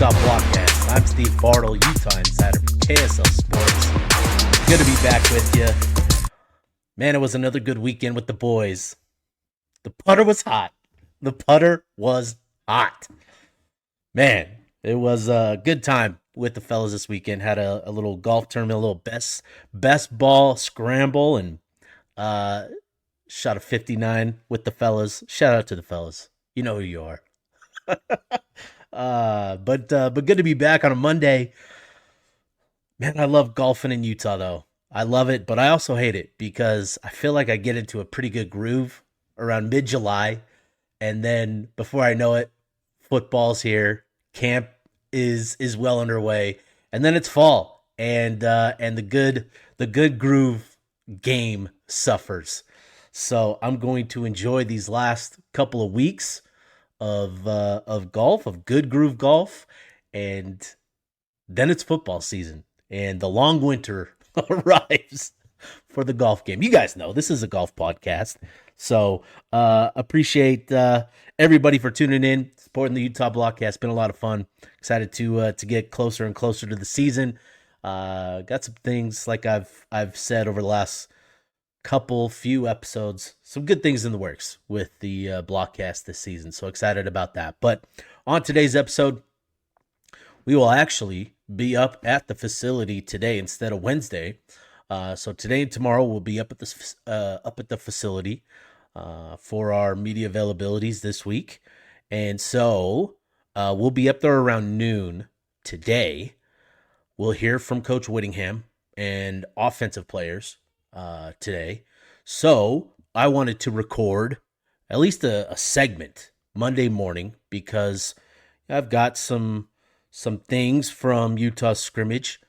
Utah Blockcast. I'm Steve Bartle, Utah Insider for KSL Sports. Good to be back with you. Man, it was another good weekend with the boys. The putter was hot. Man, it was a good time with the fellas this weekend. Had a little golf tournament, a little best ball scramble, and shot a 59 with the fellas. Shout out to the fellas. You know who you are. But good to be back on a Monday. Man, I love golfing in Utah, though. I love it, but I also hate it because I feel like I get into a pretty good groove around mid-July, and then before I know it, football's here, camp is well underway, and then it's fall, and the good groove game suffers. So I'm going to enjoy these last couple of weeks of golf, of good groove golf, and then it's football season, and the long winter arrives for the golf game. You guys know this is a golf podcast, so appreciate everybody for tuning in, supporting the Utah Blockcast. It's been a lot of fun. Excited to get closer and closer to the season. Got some things, like I've said over the last few episodes, some good things in the works with the Blockcast this season. So excited about that. But on today's episode, we will actually be up at the facility today instead of Wednesday. So today and tomorrow we'll be up at the facility for our media availabilities this week. And so we'll be up there around noon today. We'll hear from Coach Whittingham and offensive players today. So I wanted to record at least a segment Monday morning because I've got some things from Utah scrimmage,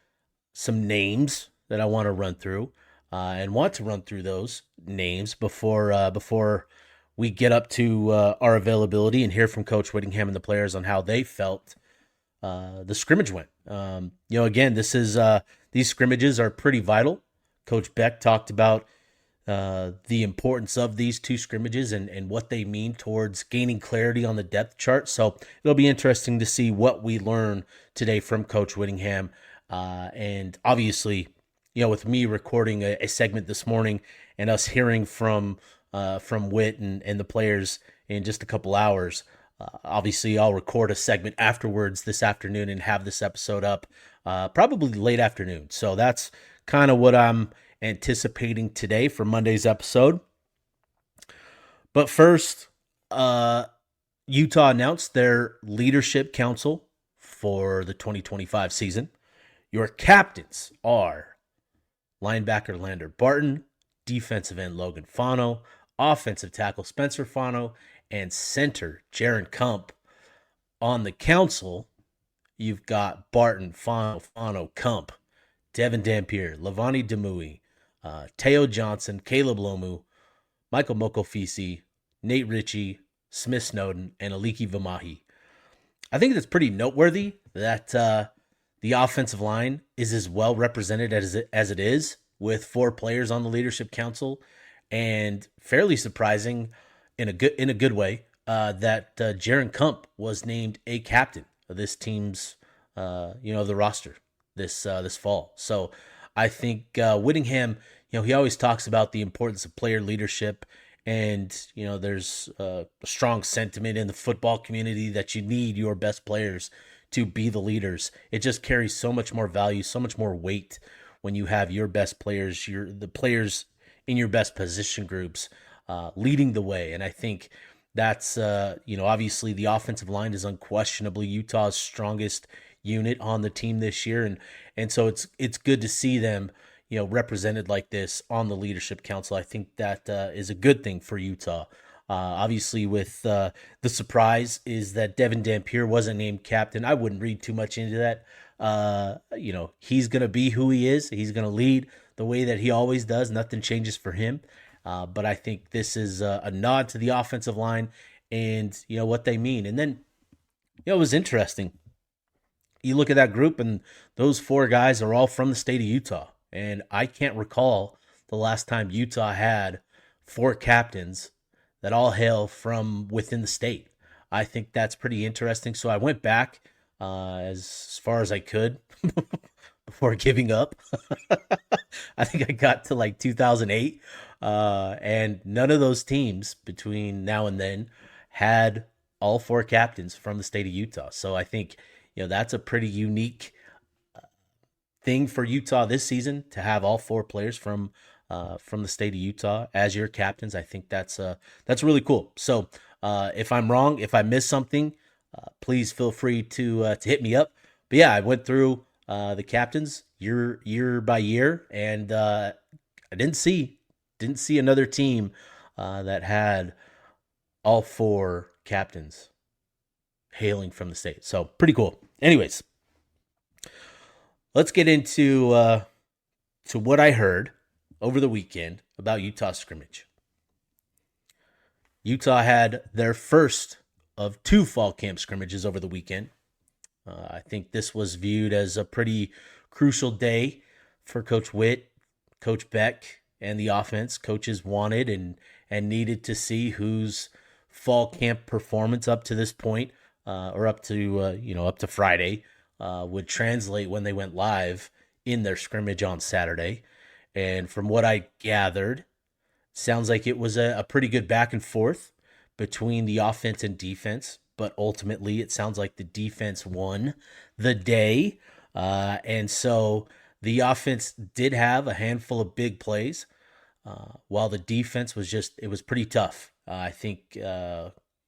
some names that I want to run through, and want to run through those names before we get up to our availability and hear from Coach Whittingham and the players on how they felt the scrimmage went. Again, these scrimmages are pretty vital. Coach Beck talked about the importance of these two scrimmages and what they mean towards gaining clarity on the depth chart. So it'll be interesting to see what we learn today from Coach Whittingham. And obviously, with me recording a segment this morning and us hearing from Whit and the players in just a couple hours, obviously I'll record a segment afterwards this afternoon and have this episode up probably late afternoon. So that's kind of what I'm anticipating today for Monday's episode. But first, Utah announced their leadership council for the 2025 season. Your captains are linebacker Lander Barton, defensive end Logan Fano, offensive tackle Spencer Fano, and center Jaron Kump. On the council, you've got Barton, Fano, Kump, Devon Dampier, Lavani Demui, Teo Johnson, Caleb Lomu, Michael Mokofisi, Nate Ritchie, Smith Snowden, and Aliki Vamahi. I think it's pretty noteworthy that the offensive line is as well represented as it is, with 4 players on the leadership council, and fairly surprising in a good way that Jaron Kump was named a captain of this team's the roster this fall. So I think Whittingham, he always talks about the importance of player leadership, and there's a strong sentiment in the football community that you need your best players to be the leaders. It just carries so much more value, so much more weight when you have your best players, the players in your best position groups leading the way. And I think that's obviously the offensive line is unquestionably Utah's strongest unit on the team this year, and so it's good to see them represented like this on the leadership council. I think that is a good thing for Utah. Obviously, with the surprise is that Devon Dampier wasn't named captain. I wouldn't read too much into that. He's going to be who he is. He's going to lead the way that he always does. Nothing changes for him. But I think this is a nod to the offensive line and, what they mean. And then, it was interesting. You look at that group, and those 4 guys are all from the state of Utah. And I can't recall the last time Utah had 4 captains that all hail from within the state. I think that's pretty interesting. So I went back as far as I could before giving up. I think I got to like 2008, and none of those teams between now and then had all four captains from the state of Utah. So I think that's a pretty unique thing for Utah this season to have all four players from the state of Utah as your captains. I think that's really cool. So if I'm wrong, if I missed something, please feel free to hit me up. But yeah, I went through the captains year by year, and I didn't see another team that had all four captains hailing from the state. So pretty cool. Anyways, let's get into to what I heard over the weekend about Utah scrimmage. Utah had their first of two fall camp scrimmages over the weekend. I think this was viewed as a pretty crucial day for Coach Witt, Coach Beck, and the offense. Coaches wanted and needed to see whose fall camp performance up to this point, or up to Friday, would translate when they went live in their scrimmage on Saturday. And from what I gathered, sounds like it was a pretty good back and forth between the offense and defense, but ultimately it sounds like the defense won the day. And so the offense did have a handful of big plays, while the defense it was pretty tough. I think,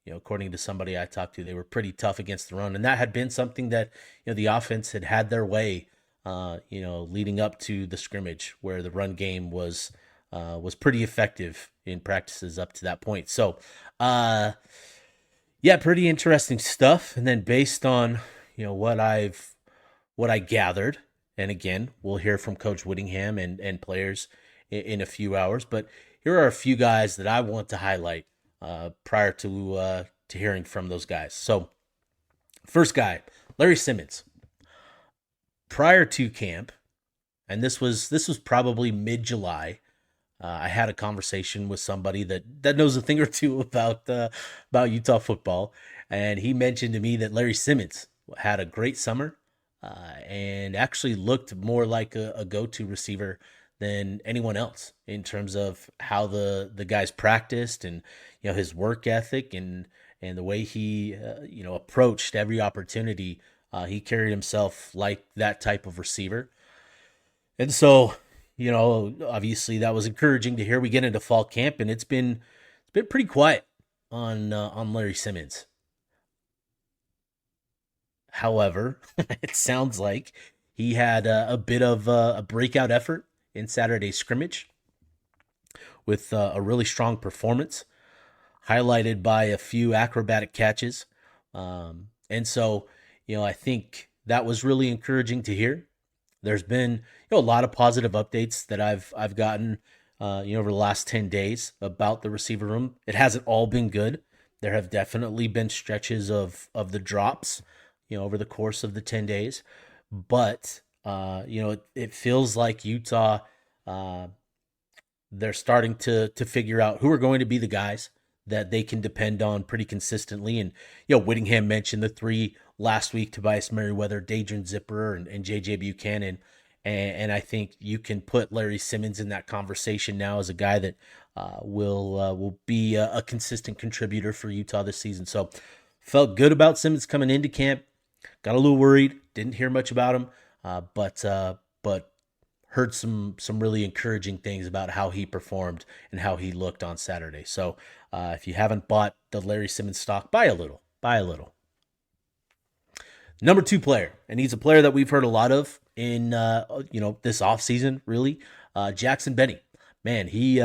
according to somebody I talked to, they were pretty tough against the run. And that had been something that, the offense had their way, leading up to the scrimmage, where the run game was pretty effective in practices up to that point. So, yeah, pretty interesting stuff. And then based on, what I gathered, and again, we'll hear from Coach Whittingham and players in a few hours, but here are a few guys that I want to highlight prior to hearing from those guys. So, first guy, Larry Simmons. Prior to camp, and this was probably mid-July, I had a conversation with somebody that knows a thing or two about Utah football, and he mentioned to me that Larry Simmons had a great summer, and actually looked more like a go-to receiver than anyone else in terms of how the guys practiced, and his work ethic, and the way he approached every opportunity. He carried himself like that type of receiver. And so, obviously that was encouraging to hear. We get into fall camp, and it's been pretty quiet on Larry Simmons. However, it sounds like he had a bit of a breakout effort in Saturday's scrimmage with a really strong performance, highlighted by a few acrobatic catches. And so, I think that was really encouraging to hear. There's been a lot of positive updates that I've gotten over the last 10 days about the receiver room. It hasn't all been good. There have definitely been stretches of the drops, over the course of the 10 days. But it feels like Utah, they're starting to figure out who are going to be the guys that they can depend on pretty consistently. And, Whittingham mentioned the three last week: Tobias Merriweather, Dadrian Zipper, and J.J. Buchanan. And I think you can put Larry Simmons in that conversation now as a guy that will be a consistent contributor for Utah this season. So felt good about Simmons coming into camp. Got a little worried. Didn't hear much about him, but heard some really encouraging things about how he performed and how he looked on Saturday. So if you haven't bought the Larry Simmons stock, buy a little. Number two player, and he's a player that we've heard a lot of in this offseason, really. Jackson Benny. Man, he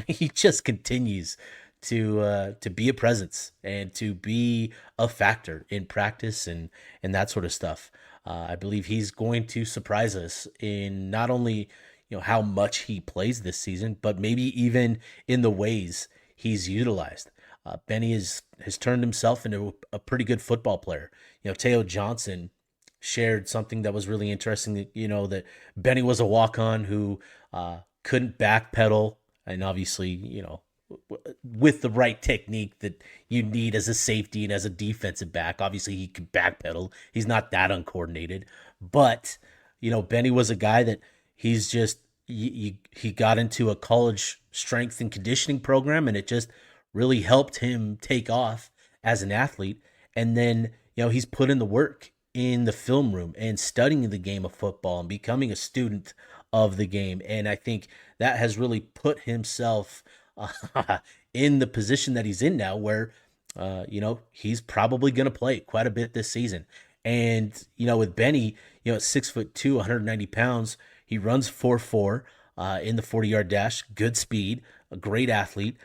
he just continues to be a presence and to be a factor in practice and that sort of stuff. I believe he's going to surprise us in not only how much he plays this season, but maybe even in the ways he's utilized. Benny has turned himself into a pretty good football player. Teo Johnson shared something that was really interesting. That Benny was a walk-on who couldn't backpedal, and obviously with the right technique that you need as a safety and as a defensive back. Obviously, he can backpedal. He's not that uncoordinated, but Benny was a guy that he's just he got into a college strength and conditioning program, and it just really helped him take off as an athlete. And then he's put in the work in the film room and studying the game of football and becoming a student of the game. And I think that has really put himself in the position that he's in now, where he's probably going to play quite a bit this season. And with Benny, at 6'2", 190 pounds, he runs 4.4 in the 40-yard dash. Good speed, a great athlete,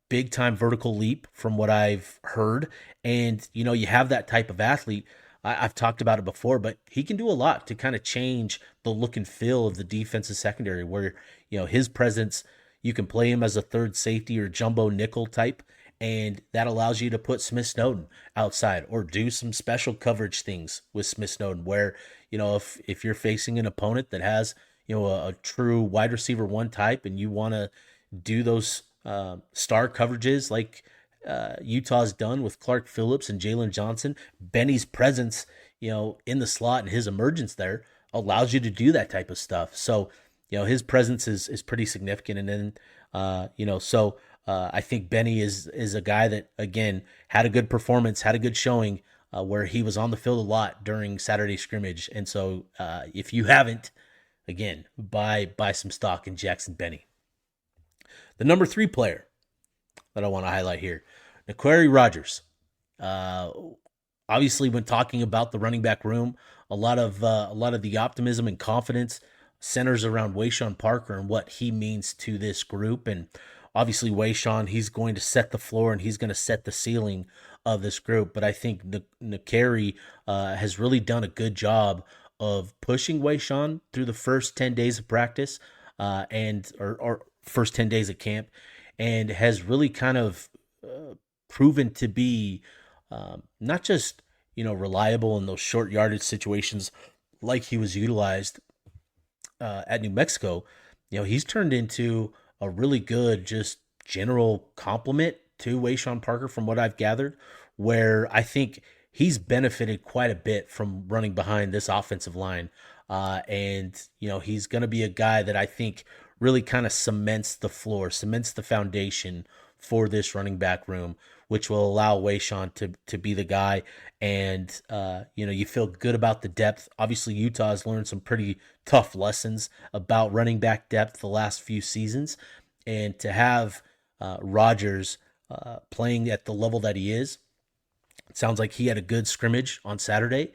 big time vertical leap from what I've heard. And you have that type of athlete. I've talked about it before, but he can do a lot to kind of change the look and feel of the defensive secondary, where his presence, you can play him as a third safety or jumbo nickel type, and that allows you to put Smith Snowden outside or do some special coverage things with Smith Snowden, where if you're facing an opponent that has a true wide receiver one type, and you want to do those star coverages like Utah's done with Clark Phillips and Jalen Johnson, Benny's presence in the slot and his emergence there allows you to do that type of stuff. So his presence is pretty significant. And then I think Benny is a guy that, again, had a good performance, had a good showing, where he was on the field a lot during Saturday scrimmage. And so if you haven't, again, buy some stock in Jackson Benny. The number 3 player that I want to highlight here, N'Keary Rodgers. Obviously, when talking about the running back room, a lot of the optimism and confidence centers around Wayshawn Parker and what he means to this group. And obviously, Wayshawn, he's going to set the floor and he's going to set the ceiling of this group. But I think N'Keary has really done a good job of pushing Wayshawn through the first 10 days of practice or first 10 days of camp, and has really kind of proven to be not just reliable in those short yardage situations like he was utilized at New Mexico. He's turned into a really good just general compliment to Wayshawn Parker from what I've gathered, where I think he's benefited quite a bit from running behind this offensive line. And he's going to be a guy that I think really kind of cements the floor, cements the foundation for this running back room, which will allow Wayshawn to be the guy. And, you feel good about the depth. Obviously, Utah has learned some pretty tough lessons about running back depth the last few seasons. And to have Rodgers playing at the level that he is, it sounds like he had a good scrimmage on Saturday.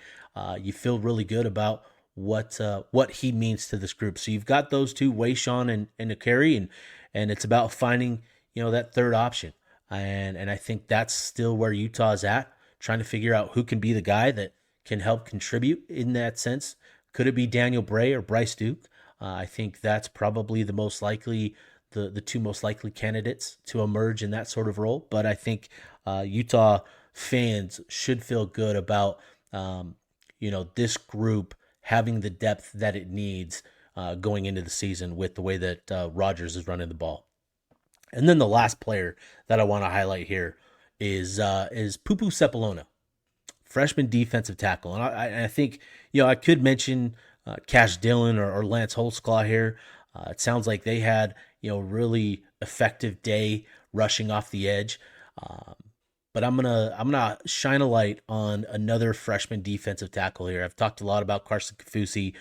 You feel really good about what he means to this group. So you've got those two, Wayshawn and N'Keary, and it's about finding that third option. And I think that's still where Utah's at, trying to figure out who can be the guy that can help contribute in that sense. Could it be Daniel Bray or Bryce Duke? I think that's probably the most likely, the two most likely candidates to emerge in that sort of role. But I think Utah fans should feel good about this group having the depth that it needs going into the season with the way that Rodgers is running the ball. And then the last player that I want to highlight here is Pupu Sepulona, freshman defensive tackle. And I think, I could mention Cash Dillon or Lance Holtzclaw here. It sounds like they had, really effective day rushing off the edge. But I'm gonna shine a light on another freshman defensive tackle here. I've talked a lot about Carson Kafusi,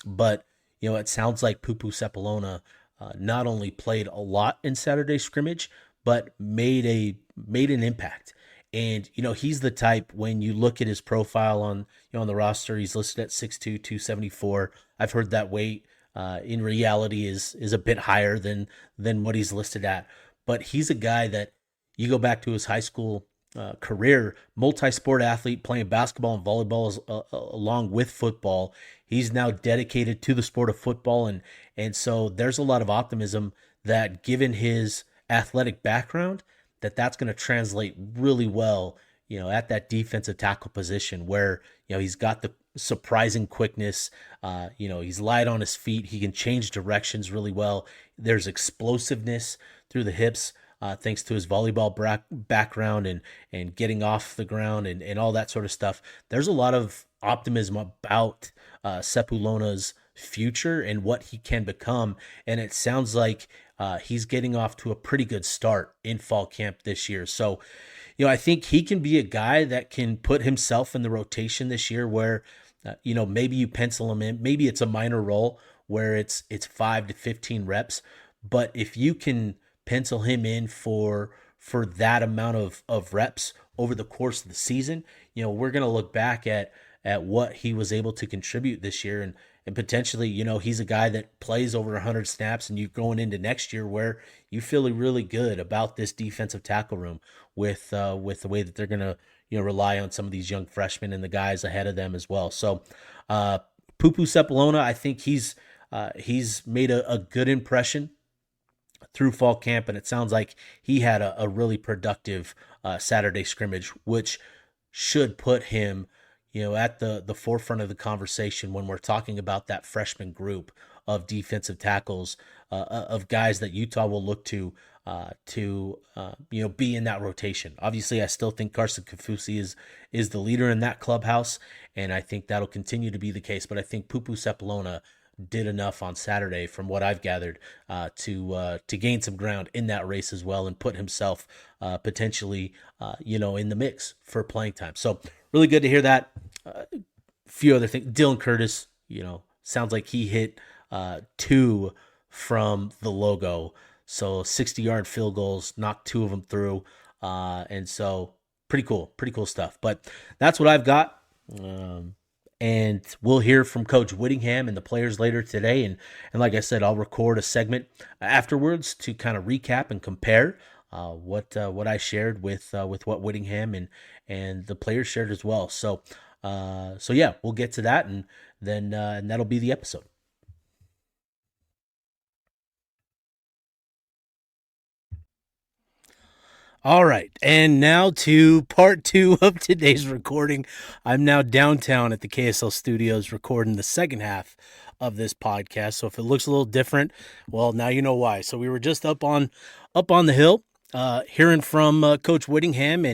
but it sounds like Pupu Sepulona not only played a lot in Saturday scrimmage, but made an impact. And he's the type, when you look at his profile on on the roster, he's listed at 6'2", 274. I've heard that weight in reality is a bit higher than what he's listed at. But he's a guy that, you go back to his high school career, multi-sport athlete, playing basketball and volleyball along with football. He's now dedicated to the sport of football, and so there's a lot of optimism that, given his athletic background, that's going to translate really well, at that defensive tackle position, where he's got surprising quickness. He's light on his feet. He can change directions really well. There's explosiveness through the hips, thanks to his volleyball background and getting off the ground and all that sort of stuff. There's a lot of optimism about Sepulona's future and what he can become. And it sounds like he's getting off to a pretty good start in fall camp this year. So, I think he can be a guy that can put himself in the rotation this year where, maybe you pencil him in. Maybe it's a minor role where it's 5 to 15 reps. But if you can pencil him in for that amount of reps over the course of the season, we're going to look back at what he was able to contribute this year. And potentially, he's a guy that plays over 100 snaps, and you're going into next year where you feel really good about this defensive tackle room with the way that they're going to, rely on some of these young freshmen and the guys ahead of them as well. So, Pupu Sepulona, I think he's made a good impression through fall camp, and it sounds like he had a really productive Saturday scrimmage, which should put him at the forefront of the conversation when we're talking about that freshman group of defensive tackles, of guys that Utah will look to be in that rotation. Obviously, I still think Carson Kafusi is the leader in that clubhouse, and I think that'll continue to be the case. But I think Pupu Sepulona did enough on Saturday, from what I've gathered, to gain some ground in that race as well, and put himself potentially in the mix for playing time. So really good to hear that. A few other things. Dylan Curtis, sounds like he hit 2 from the logo. So 60-yard field goals, knocked 2 of them through. And so pretty cool stuff. But that's what I've got. And we'll hear from Coach Whittingham and the players later today. And like I said, I'll record a segment afterwards to kind of recap and compare what I shared with what Whittingham and the players shared as well. So yeah, we'll get to that, and then and that'll be the episode. All right, and now to part 2 of today's recording. I'm now downtown at the KSL studios recording the second half of this podcast. So if it looks a little different, well, now you know why. So we were just up on the hill, hearing from Coach Whittingham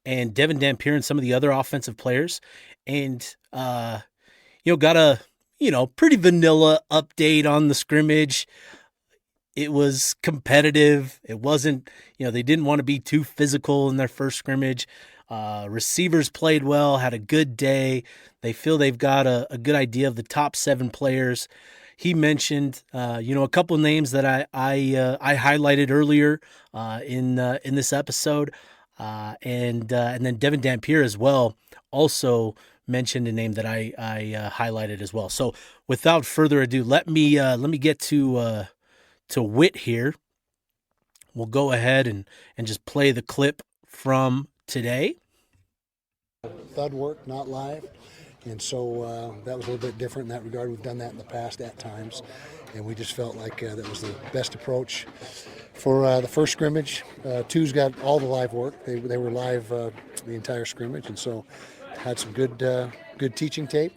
and Devon Dampier and some of the other offensive players, and got a pretty vanilla update on the scrimmage. It was competitive. It wasn't, they didn't want to be too physical in their first scrimmage. Receivers played well, had a good day. They feel they've got a good idea of the top 7 players. He mentioned, a couple of names that I highlighted earlier in this episode, and then Devon Dampier as well also mentioned a name that I highlighted as well. So without further ado, let me get to Whit here. We'll go ahead and just play the clip from today. Thud work, not live. And so that was a little bit different in that regard. We've done that in the past at times, and we just felt like that was the best approach for the first scrimmage. 2's got all the live work. They were live the entire scrimmage, and so had some good teaching tape.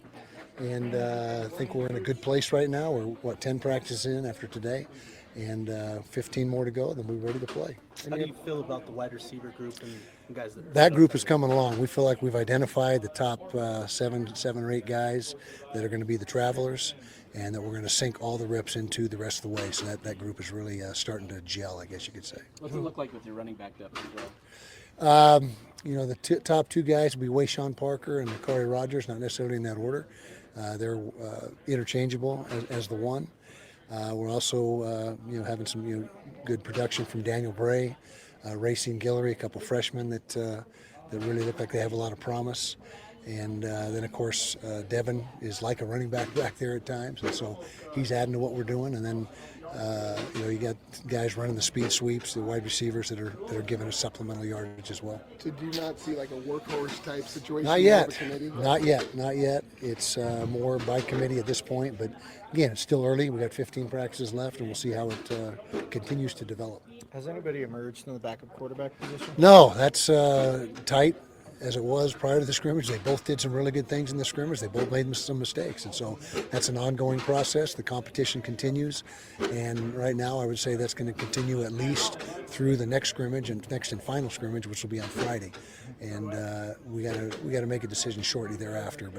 And I think we're in a good place right now. We're 10 practices in after today, and 15 more to go, then we're ready to play. How do you feel about the wide receiver group and guys that group is coming along? We feel like we've identified the top 7 or 8 guys that are going to be the travelers, and that we're going to sink all the reps into the rest of the way. So that group is really starting to gel, I guess you could say. What's it look like with your running back depth as well? The top 2 guys will be Wayshawn Parker and Makari Rogers, not necessarily in that order. They're interchangeable as the one. We're also, having some good production from Daniel Bray, Racine Guillory, a couple freshmen that really look like they have a lot of promise. And then, of course, Devon is like a running back there at times, and so he's adding to what we're doing. And then, you got guys running the speed sweeps, the wide receivers that are giving us supplemental yardage as well. So do you not see like a workhorse type situation? Not yet. It's more by committee at this point. But again, it's still early. We got 15 practices left, and we'll see how it continues to develop. Has anybody emerged in the backup quarterback position? No, that's tight. as it was prior to the scrimmage. They both did some really good things in the scrimmage. They both made some mistakes, and so that's an ongoing process. The competition continues, and right now I would say that's going to continue at least through the next scrimmage and next and final scrimmage, which will be on Friday. And we got to make a decision shortly thereafter,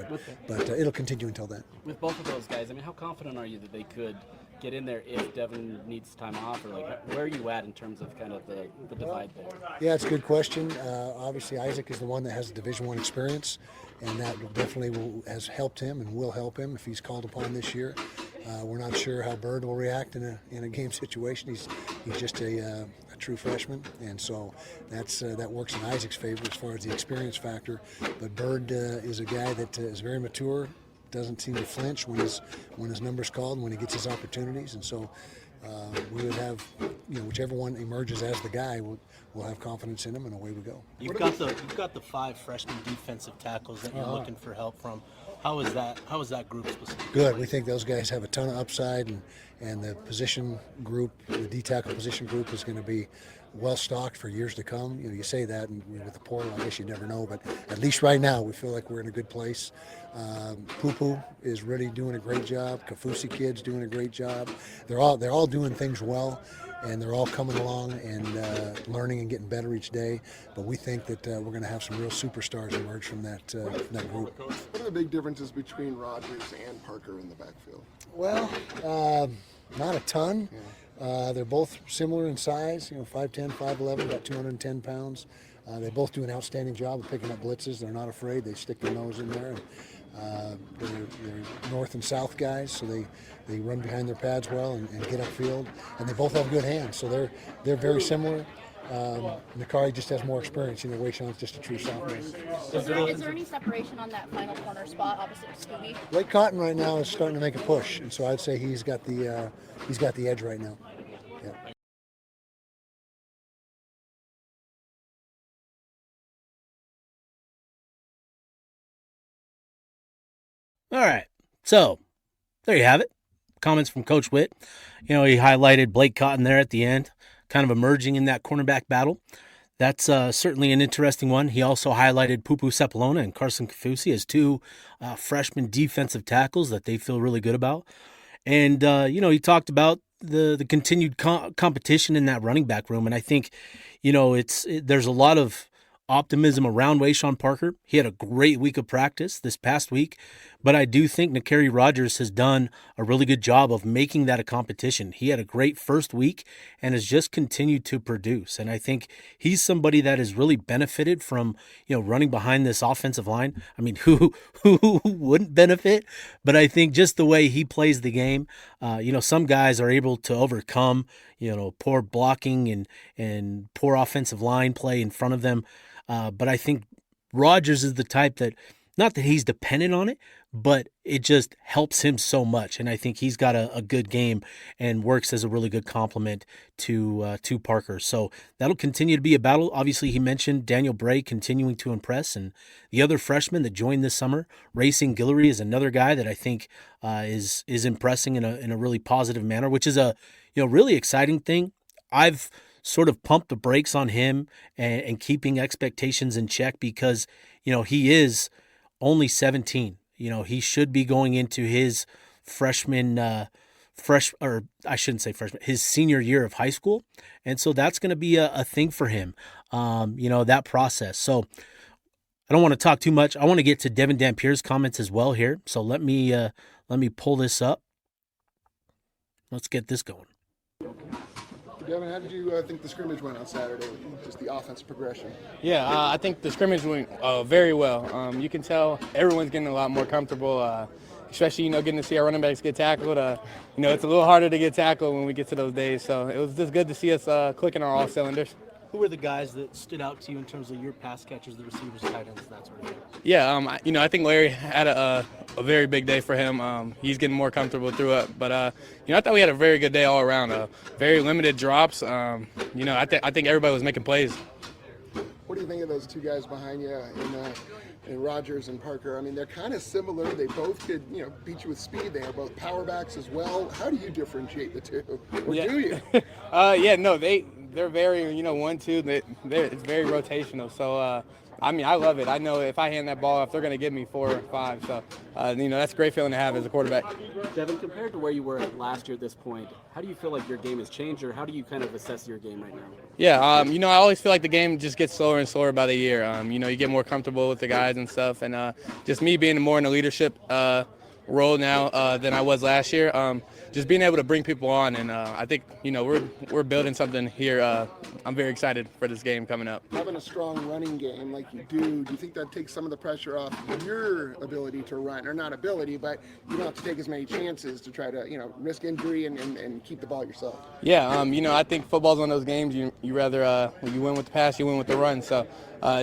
but it'll continue until then. With both of those guys, I mean, how confident are you that they could get in there if Devon needs time off, or like where are you at in terms of kind of the divide there? Yeah, it's a good question. Obviously, Isaac is the one that has Division I experience, and that has helped him and will help him if he's called upon this year. We're not sure how Bird will react in a game situation. He's just a true freshman, and so that works in Isaac's favor as far as the experience factor. But Bird is a guy that is very mature, doesn't seem to flinch when his number's called and when he gets his opportunities, and so we would have, whichever one emerges as the guy, we'll have confidence in him, and away we go. You've got the 5 freshman defensive tackles that you're looking for help from. How is that group specifically? Good. We think those guys have a ton of upside, and the position group, the D tackle position group, is going to be well stocked for years to come. You say that, and with the portal, I guess you never know, but at least right now we feel like we're in a good place. Poo is really doing a great job. Kafusi kid's doing a great job. They're all doing things well, and they're all coming along and learning and getting better each day. But we think that we're going to have some real superstars emerge from that group. What are the big differences between Rogers and Parker in the backfield? Well, not a ton. They're both similar in size, 5'10", 5'11", about 210 pounds. They both do an outstanding job of picking up blitzes. They're not afraid. They stick their nose in there. And, they're north and south guys, so they run behind their pads well and get upfield. And they both have good hands, so they're very similar. Nakari just has more experience. Wayshawn's just a true sophomore. Is there any separation on that final corner spot opposite Scooby? Blake Cotton right now is starting to make a push, and so I'd say he's got the edge right now. Yeah. All right, so there you have it. Comments from Coach Witt. He highlighted Blake Cotton there at the end, kind of emerging in that cornerback battle. That's certainly an interesting one. He also highlighted Pupu Sepulona and Carson Kafusi as 2 freshman defensive tackles that they feel really good about. And, he talked about the continued competition in that running back room. And I think, there's a lot of optimism around Wayshawn Parker. He had a great week of practice this past week, but I do think Nakari Rogers has done a really good job of making that a competition. He had a great first week and has just continued to produce. And I think he's somebody that has really benefited from, running behind this offensive line. I mean, who wouldn't benefit? But I think just the way he plays the game, some guys are able to overcome, poor blocking and poor offensive line play in front of them. But I think Rogers is the type that, not that he's dependent on it, but it just helps him so much. And I think he's got a good game and works as a really good complement to Parker. So that'll continue to be a battle. Obviously, he mentioned Daniel Bray continuing to impress, and the other freshman that joined this summer, Racing Guillory, is another guy that I think is impressing in a really positive manner, which is a really exciting thing. I've sort of pump the brakes on him and keeping expectations in check because, he is only 17. He should be going into his his senior year of high school. And so that's going to be a thing for him, that process. So I don't want to talk too much. I want to get to Devon Dampier's comments as well here. So let me pull this up. Let's get this going. Devon, how did you think the scrimmage went on Saturday with just the offensive progression? Yeah, I think the scrimmage went very well. You can tell everyone's getting a lot more comfortable, especially, getting to see our running backs get tackled. It's a little harder to get tackled when we get to those days. So it was just good to see us clicking on all cylinders. Who were the guys that stood out to you in terms of your pass catchers, the receivers, tight ends, that sort of thing? Yeah, I think Larry had a very big day for him. He's getting more comfortable through it. But, I thought we had a very good day all around. Very limited drops. I think everybody was making plays. What do you think of those 2 guys behind you in Rogers and Parker? I mean, they're kind of similar. They both could, beat you with speed. They are both power backs as well. How do you differentiate the 2? Or do you? They're very, 1-2. It's very rotational. So, I mean, I love it. I know if I hand that ball off, they're going to give me 4 or 5. So, that's a great feeling to have as a quarterback. Devon, compared to where you were last year at this point, how do you feel like your game has changed, or how do you kind of assess your game right now? Yeah, I always feel like the game just gets slower and slower by the year. You get more comfortable with the guys and stuff. And just me being more in a leadership role now than I was last year. Just being able to bring people on, and I think we're building something here. I'm very excited for this game coming up. Having a strong running game like you do you think that takes some of the pressure off your ability to run, or not ability, but you don't have to take as many chances to try to risk injury and keep the ball yourself? Yeah, I think football's one of those games you rather when you win with the pass, you win with the run. So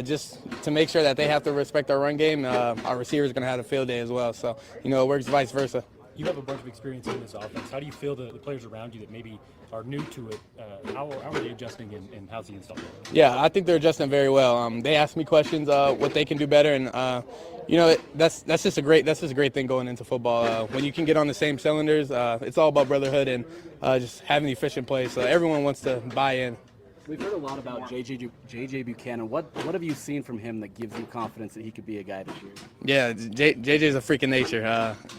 just to make sure that they have to respect our run game, our receivers are going to have a field day as well. So it works vice versa. You have a bunch of experience in this offense. How do you feel the players around you that maybe are new to it? How are they adjusting, and how's the install going? Yeah, I think they're adjusting very well. They ask me questions, what they can do better, and that's just a great thing going into football. When you can get on the same cylinders, it's all about brotherhood and just having efficient plays. So everyone wants to buy in. We've heard a lot about J.J. Buchanan. What have you seen from him that gives you confidence that he could be a guy this year? Yeah, JJ's a freak of nature.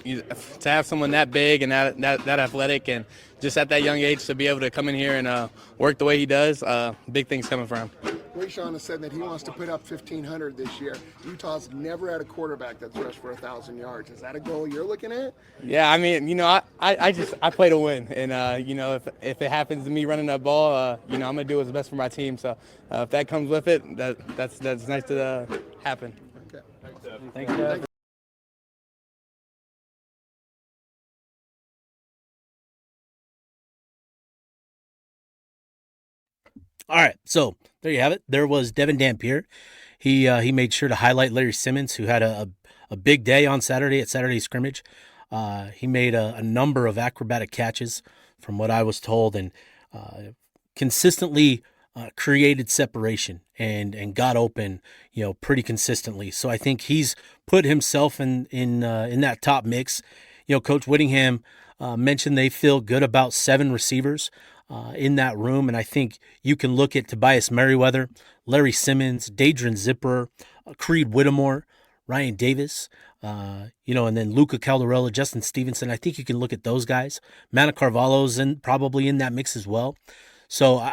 To have someone that big and that athletic, and just at that young age to be able to come in here and work the way he does, big things coming from him. Wayshawn has said that he wants to put up 1,500 this year. Utah's never had a quarterback that's rushed for 1,000 yards. Is that a goal you're looking at? Yeah, I mean, I play to win, and if it happens to me running that ball, I'm gonna do what's best for my team. So if that comes with it, that's nice to happen. Okay. Thank you. All right, so there you have it. There was Devon Dampier. He made sure to highlight Larry Simmons, who had a big day on Saturday at Saturday scrimmage. He made a number of acrobatic catches, from what I was told, and consistently created separation and got open, pretty consistently. So I think he's put himself in that top mix. Coach Whittingham mentioned they feel good about 7 receivers in that room, and I think you can look at Tobias Merriweather, Larry Simmons, Dadrian Zipper, Creed Whittemore, Ryan Davis, and then Luca Caldarella, Justin Stevenson. I think you can look at those guys. Mana Carvalho's probably in that mix as well. So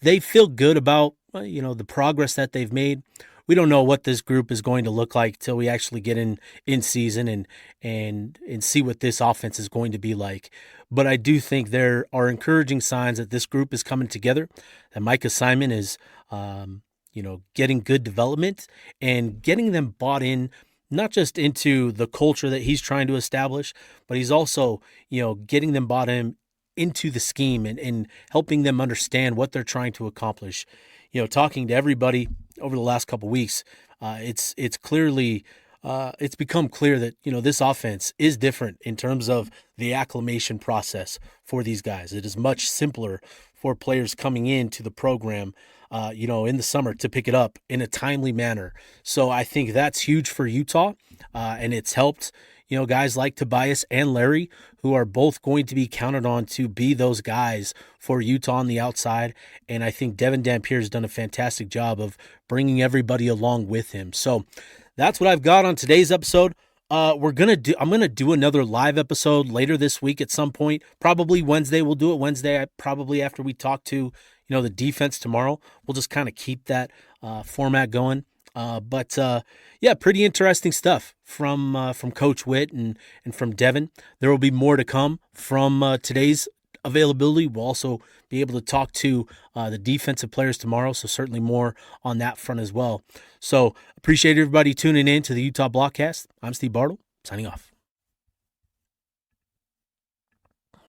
they feel good about the progress that they've made. We don't know what this group is going to look like till we actually get in season and see what this offense is going to be like. But I do think there are encouraging signs that this group is coming together, that Micah Simon is getting good development and getting them bought in, not just into the culture that he's trying to establish, but he's also, getting them bought into the scheme and helping them understand what they're trying to accomplish. Talking to everybody over the last couple of weeks, it's clearly it's become clear that this offense is different in terms of the acclimation process for these guys. It is much simpler for players coming into the program, in the summer to pick it up in a timely manner. So I think that's huge for Utah, and it's helped guys like Tobias and Larry, who are both going to be counted on to be those guys for Utah on the outside. And I think Devon Dampier has done a fantastic job of bringing everybody along with him. So that's what I've got on today's episode. I'm gonna do another live episode later this week at some point. Probably Wednesday. We'll do it Wednesday. Probably after we talk to the defense tomorrow. We'll just kind of keep that format going. But pretty interesting stuff from Coach Witt and from Devon. There will be more to come from today's availability. We'll also be able to talk to the defensive players tomorrow, so certainly more on that front as well. So appreciate everybody tuning in to the Utah Blockcast. I'm Steve Bartle, signing off.